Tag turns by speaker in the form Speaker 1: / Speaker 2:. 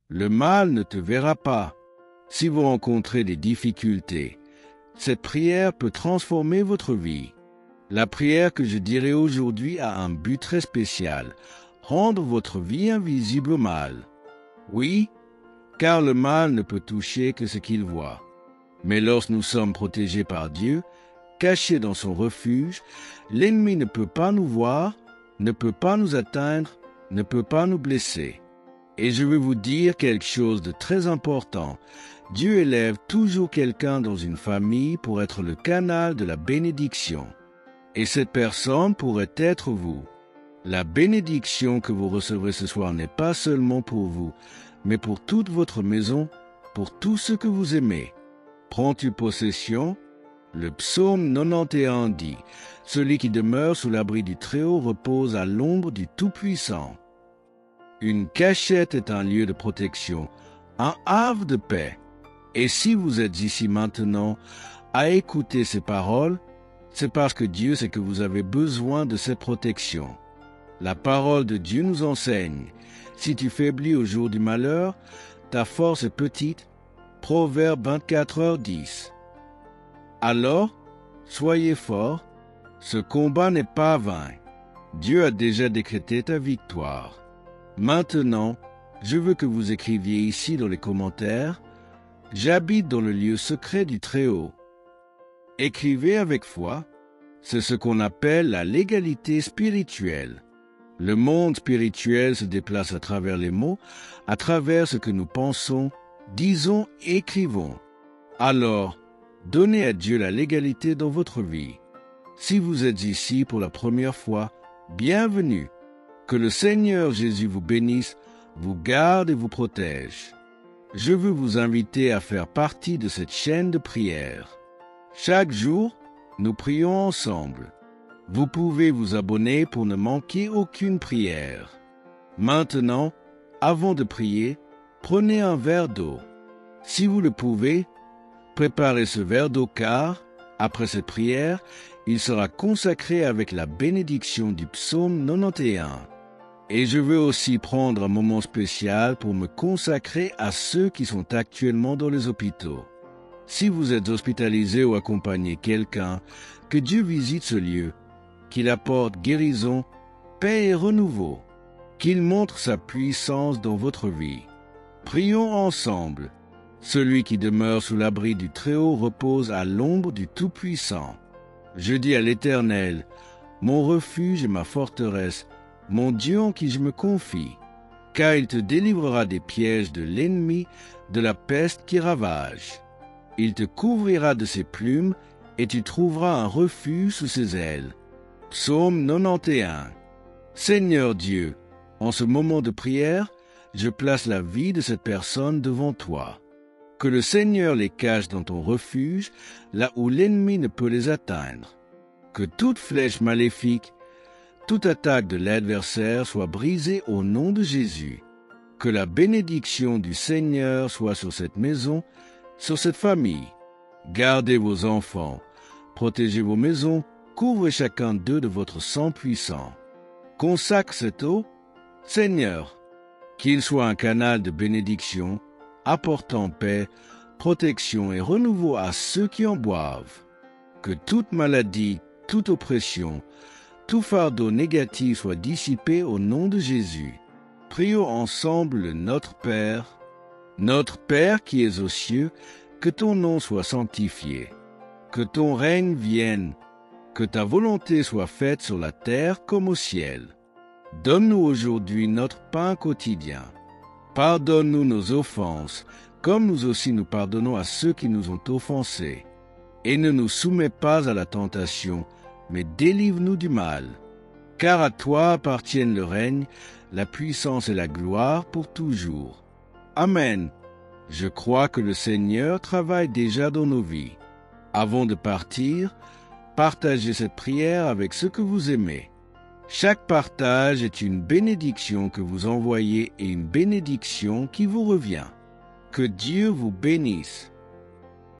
Speaker 1: Le mal ne te verra pas. Si vous rencontrez des difficultés, cette prière peut transformer votre vie. La prière que je dirai aujourd'hui a un but très spécial, rendre votre vie invisible au mal. Oui, car le mal ne peut toucher que ce qu'il voit. Mais lorsque nous sommes protégés par Dieu, cachés dans son refuge, l'ennemi ne peut pas nous voir, ne peut pas nous atteindre, ne peut pas nous blesser. Et je veux vous dire quelque chose de très important. Dieu élève toujours quelqu'un dans une famille pour être le canal de la bénédiction. Et cette personne pourrait être vous. La bénédiction que vous recevrez ce soir n'est pas seulement pour vous, mais pour toute votre maison, pour tout ce que vous aimez. Prends-tu possession? Le psaume 91 dit, « Celui qui demeure sous l'abri du Très-Haut repose à l'ombre du Tout-Puissant. » Une cachette est un lieu de protection, un havre de paix. Et si vous êtes ici maintenant à écouter ces paroles, c'est parce que Dieu sait que vous avez besoin de cette protection. La parole de Dieu nous enseigne, si tu faiblis au jour du malheur, ta force est petite. Proverbe 24h10. Alors, soyez forts, ce combat n'est pas vain. Dieu a déjà décrété ta victoire. Maintenant, je veux que vous écriviez ici dans les commentaires « J'habite dans le lieu secret du Très-Haut ». Écrivez avec foi, c'est ce qu'on appelle la légalité spirituelle. Le monde spirituel se déplace à travers les mots, à travers ce que nous pensons, disons et écrivons. Alors, donnez à Dieu la légalité dans votre vie. Si vous êtes ici pour la première fois, bienvenue. Que le Seigneur Jésus vous bénisse, vous garde et vous protège. Je veux vous inviter à faire partie de cette chaîne de prière. Chaque jour, nous prions ensemble. Vous pouvez vous abonner pour ne manquer aucune prière. Maintenant, avant de prier, prenez un verre d'eau. Si vous le pouvez, préparez ce verre d'eau car, après cette prière, il sera consacré avec la bénédiction du psaume 91. Et je veux aussi prendre un moment spécial pour me consacrer à ceux qui sont actuellement dans les hôpitaux. Si vous êtes hospitalisé ou accompagnez quelqu'un, que Dieu visite ce lieu, qu'il apporte guérison, paix et renouveau, qu'il montre sa puissance dans votre vie. Prions ensemble. Celui qui demeure sous l'abri du Très-Haut repose à l'ombre du Tout-Puissant. Je dis à l'Éternel, mon refuge et ma forteresse, mon Dieu en qui je me confie, car il te délivrera des pièges de l'ennemi, de la peste qui ravage. Il te couvrira de ses plumes, et tu trouveras un refuge sous ses ailes. Psaume 91. Seigneur Dieu, en ce moment de prière, je place la vie de cette personne devant toi. Que le Seigneur les cache dans ton refuge, là où l'ennemi ne peut les atteindre. Que toute flèche maléfique, toute attaque de l'adversaire soit brisée au nom de Jésus. Que la bénédiction du Seigneur soit sur cette maison, sur cette famille. Gardez vos enfants, protégez vos maisons, couvrez chacun d'eux de votre sang puissant. Consacre cette eau, Seigneur, qu'il soit un canal de bénédiction, apportant paix, protection et renouveau à ceux qui en boivent. Que toute maladie, toute oppression, tout fardeau négatif soit dissipé au nom de Jésus. Prions ensemble le Notre Père qui es aux cieux, que ton nom soit sanctifié, que ton règne vienne, que ta volonté soit faite sur la terre comme au ciel. Donne-nous aujourd'hui notre pain quotidien. Pardonne-nous nos offenses, comme nous aussi nous pardonnons à ceux qui nous ont offensés. Et ne nous soumets pas à la tentation, mais délivre-nous du mal. Car à toi appartiennent le règne, la puissance et la gloire pour toujours. Amen. Je crois que le Seigneur travaille déjà dans nos vies. Avant de partir, partagez cette prière avec ceux que vous aimez. Chaque partage est une bénédiction que vous envoyez et une bénédiction qui vous revient. Que Dieu vous bénisse.